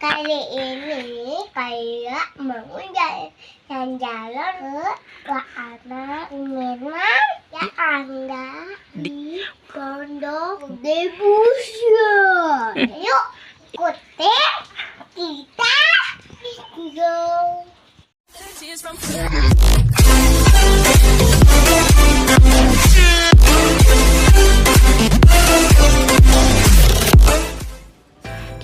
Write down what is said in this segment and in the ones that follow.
Kali ini kayak mau jalan-jalan ke anak memang ya Angga di Pondok Debusia. Yuk ikutin kita go.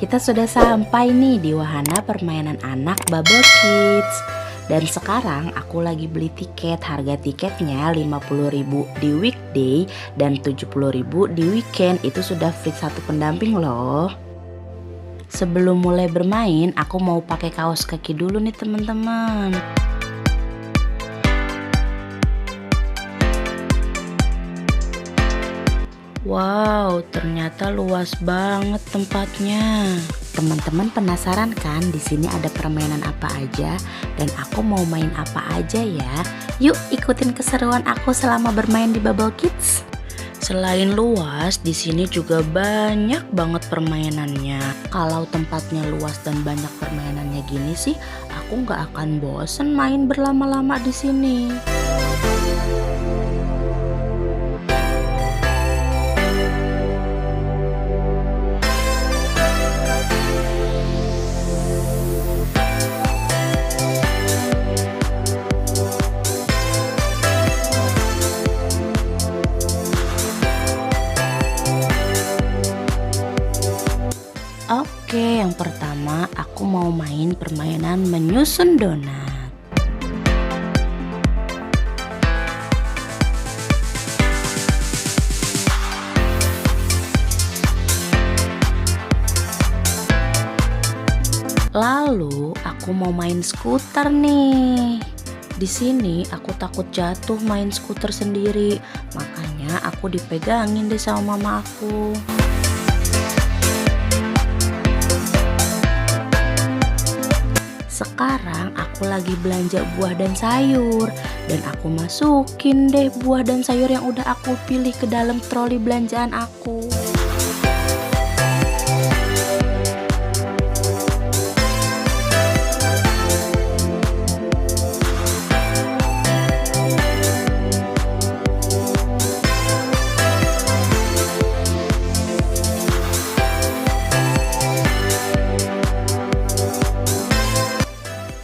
Kita sudah sampai nih di wahana permainan anak Bubble Kids. Dan sekarang aku lagi beli tiket. Harga tiketnya 50.000 di weekday dan 70.000 di weekend. Itu sudah free satu pendamping loh. Sebelum mulai bermain, aku mau pakai kaos kaki dulu nih teman-teman. Wow, ternyata luas banget tempatnya. Teman-teman penasaran kan di sini ada permainan apa aja dan aku mau main apa aja ya? Yuk ikutin keseruan aku selama bermain di Bubble Kids. Selain luas, di sini juga banyak banget permainannya. Kalau tempatnya luas dan banyak permainannya gini sih, aku nggak akan bosen main berlama-lama di sini. Oke, yang pertama aku mau main permainan menyusun donat. Lalu aku mau main skuter nih. Di sini aku takut jatuh main skuter sendiri, makanya aku dipegangin deh sama mama aku. Sekarang aku lagi belanja buah dan sayur dan aku masukin deh buah dan sayur yang udah aku pilih ke dalam troli belanjaan aku.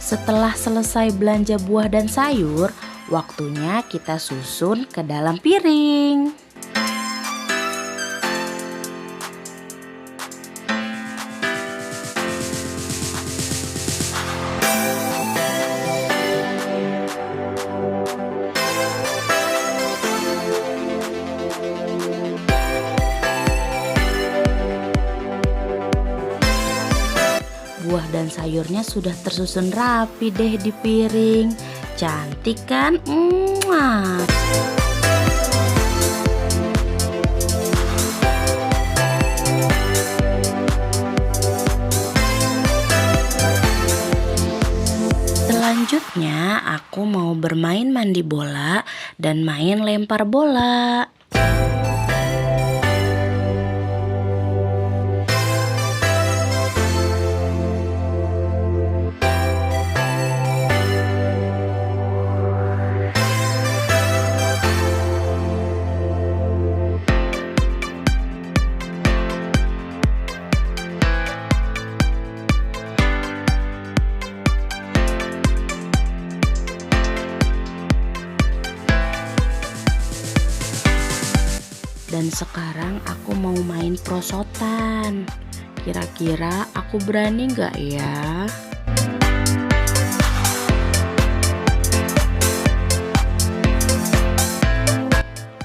Setelah selesai belanja buah dan sayur, waktunya kita susun ke dalam piring. Buah dan sayurnya sudah tersusun rapi deh di piring. Cantik kan? Selanjutnya aku mau bermain mandi bola dan main lempar bola. Dan sekarang aku mau main prosotan. Kira-kira aku berani nggak ya?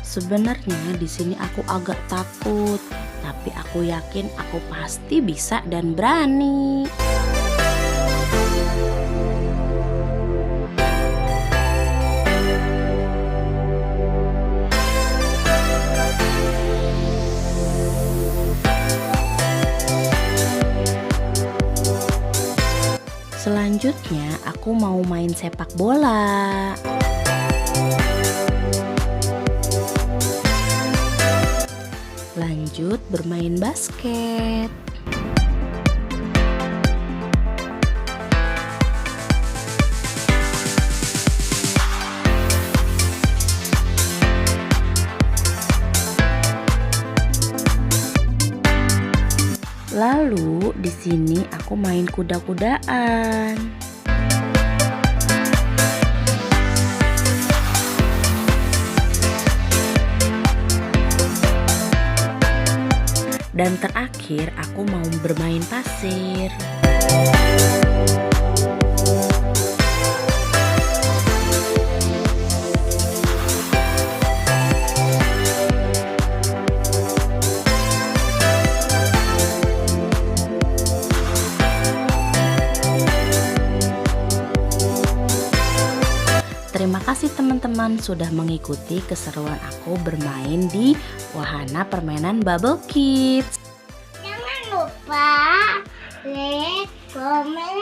Sebenarnya di sini aku agak takut, tapi aku yakin aku pasti bisa dan berani. Selanjutnya aku mau main sepak bola. Lanjut bermain basket. Lalu di sini aku main kuda-kudaan. Dan terakhir aku mau bermain pasir. Terima kasih teman-teman sudah mengikuti keseruan aku bermain di wahana permainan Bubble Kids. Jangan lupa like, comment,